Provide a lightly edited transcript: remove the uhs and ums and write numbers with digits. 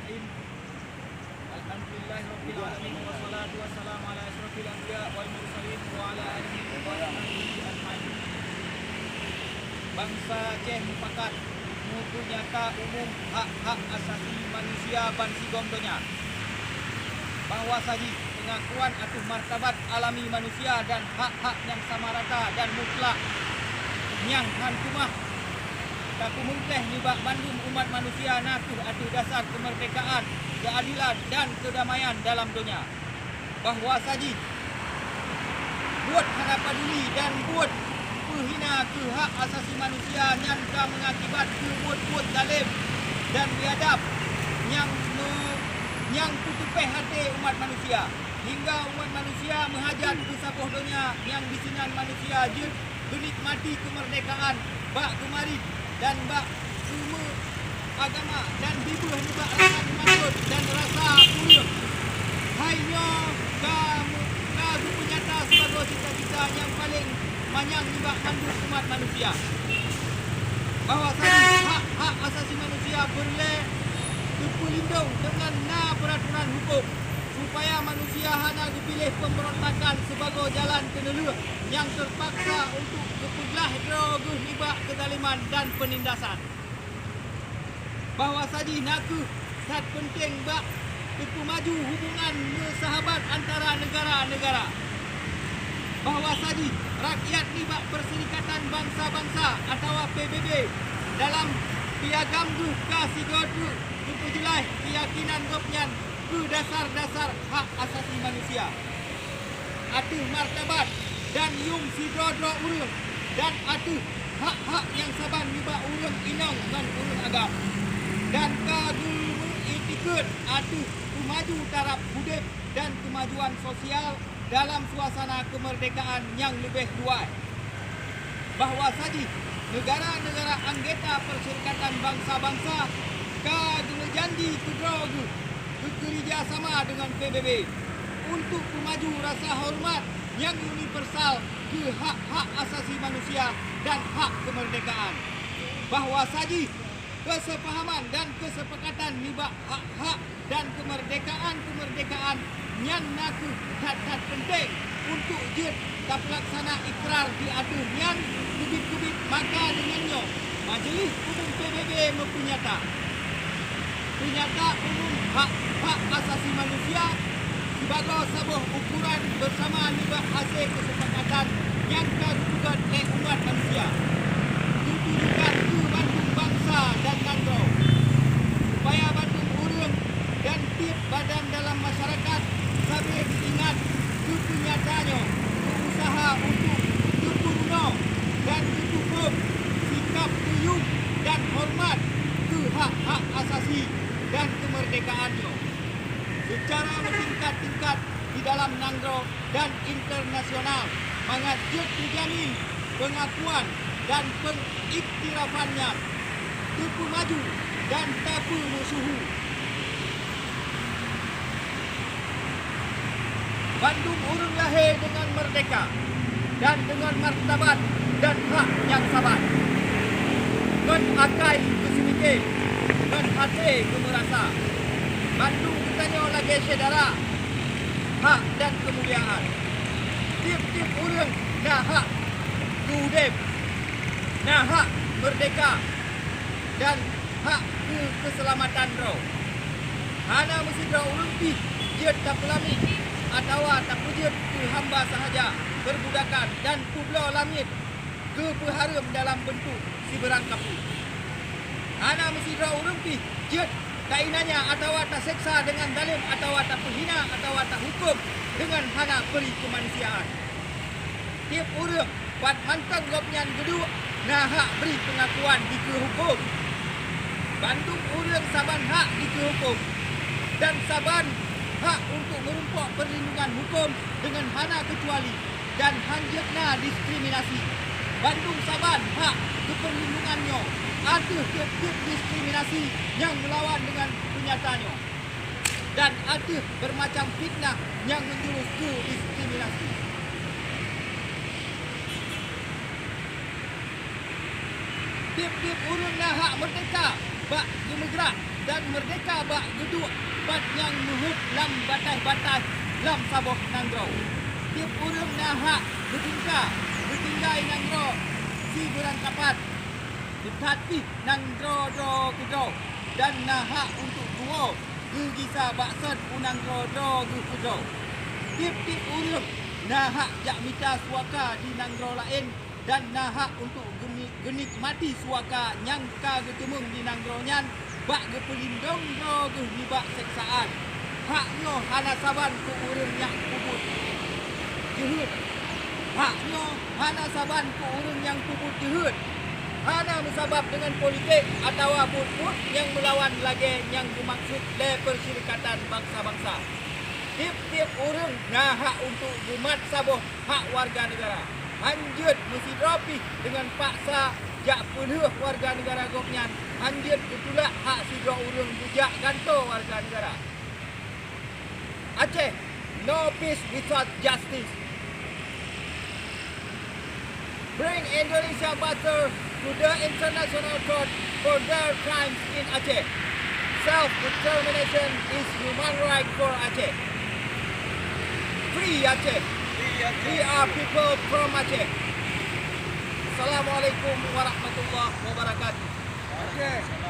Bismillahirrahmanirrahim. Alhamdulillahirabbil alamin wassalatu wassalamu ala asyrafil anbiya wal mursalin wa ala alihi wa sahbihi ajmain. Bangsa Aceh mufakat mutu nyata umum hak-hak asasi manusia ban sigom donya. Bahawa saji pengakuan atas martabat alami manusia dan hak-hak yang sama rata dan mutlak yang hantumah taku mungkeh nibak bandung umat manusia nakuh atas dasar kemerdekaan, keadilan dan kedamaian dalam dunia. Bahawa saji buat hana paduli dan buat menghina ke hak asasi manusia yang mengakibat ke buat zalim dan biadab yang tutupeh hati umat manusia hingga umat manusia menghajat ke sabuh dunia yang bisinan manusia je menikmati kemerdekaan bak kemari dan bak semua agama dan bibur bak rasa makhluk dan rasa pura hanya kamu penyata sebagai cita-cita yang paling banyak nibak manduk umat manusia. Bahawasanya hak-hak asasi manusia boleh terpelindung dengan peraturan hukum supaya manusia hanya dipilih pemberontakan sebagai jalan kenela yang terpaksa untuk kepeglah droguh nibak kezaliman dan penindasan. Bahawasanya naku sangat penting bak maju hubungan sahabat antara negara-negara. Bahawasanya rakyat nibak Perserikatan Bangsa-Bangsa atau PBB dalam piagam tu K3 Julai keyakinan gopnyan ke dasar-dasar hak asasi manusia. Atuh martabat dan yung sidro-dro urang dan atuh hak-hak yang saban nibak urang inong dan urang agam. Dan kagum itikut atuh kemaju taraf hidup dan kemajuan sosial dalam suasana kemerdekaan yang lebih luas. Bahawa saji negara-negara anggota Perserikatan Bangsa-Bangsa kagum janji kedrogu bekerja sama dengan PBB untuk memaju rasa hormat yang universal ke hak-hak asasi manusia dan hak kemerdekaan. Bahawa saji kesepahaman dan kesepakatan nibak hak-hak dan kemerdekaan yang naku sangat penting untuk jet tak pelaksana ikrar di aduh yang kubit-kubit maka dengannya Majlis Umum PBB mempunyata umum hak asasi manusia sebagai sebuah ukuran bersama nibak hasil kesepakatan yang tergugat oleh umat manusia. Ditujukan ke Bandung bangsa dan Nangro supaya Bandung urang dan tiap badan dalam masyarakat sambil diingat kepunyataannya berusaha untuk terpenuh dan tertutup sikap tuyuk dan hormat ke hak-hak asasi dan kemerdekaannya secara bertingkat-tingkat di dalam Nangro dan internasional mengajak dijamin pengakuan dan pengikhtirafannya tepu maju dan tepu musuhu. Bandung urang lahir dengan merdeka dan dengan martabat dan hak yang sabar. Dengan akai kesemikir, dengan hati kemerasa. Bandung kitanya lagi sedara hak dan kemuliaan. Tiap-tiap urang dah hak hidup, dah hak merdeka dan hak keselamatan roh. Hana mesti roh urang pi dia tak pelami atau tak pujud ke hamba sahaja perbudakan dan kublo lamit ke peharum dalam bentuk si berangkapu. Ana mesti draw urumpi jet kainannya atau tak seksa dengan zalim atau tak penghina atau tak hukum dengan hana peri kemanusiaan. Tiap urang buat hantang gopnyan gedua nah hak beri pengakuan di hukum. Bandung urang saban hak di hukum dan saban hak untuk merumpok perlindungan hukum dengan hana kecuali dan hanjatna diskriminasi. Bandung saban hak keperlindungannya ada tiap-tiap diskriminasi yang melawan dengan kenyataannya dan ada bermacam fitnah yang menjurus ke diskriminasi. Tiap-tiap urang dah hak merdeka bak gemegerak dan merdeka bak geduk bat yang nuhut lam batas-batas lam saboh nanggro. Tiap urang nahak bertingkai nanggro si bulan kapat. Ditati nanggro kedro dan nahak untuk dua gegisa bakset unanggro gedro. Tiap-tiap urang nahak jak mita suaka di nanggro lain dan nahak untuk genik mati suaka nyangka getemung di nanggro nyan bak gepelindung ge nibak seksaan. Haknya hana saban ku urang yang kubut jehut. Haknya hana saban ku urang yang kubut jehut. Hana musabab dengan politik atau pun yang melawan lagi yang bermaksud le persyarikatan bangsa-bangsa. Tiap-tiap orang ngahak untuk umat saboh hak warga negara. Hanjut mesti dropih dengan paksa jak penuh warga negara gopnyan. Hanjut betulak hak sidra orang bujak ganto warga negara. Aceh, no peace without justice. Bring Indonesia Batar to the International Court for their crimes in Aceh. Self-determination is human right for Aceh. Free Aceh. We are people from Aceh. Assalamualaikum warahmatullahi wabarakatuh. Aceh.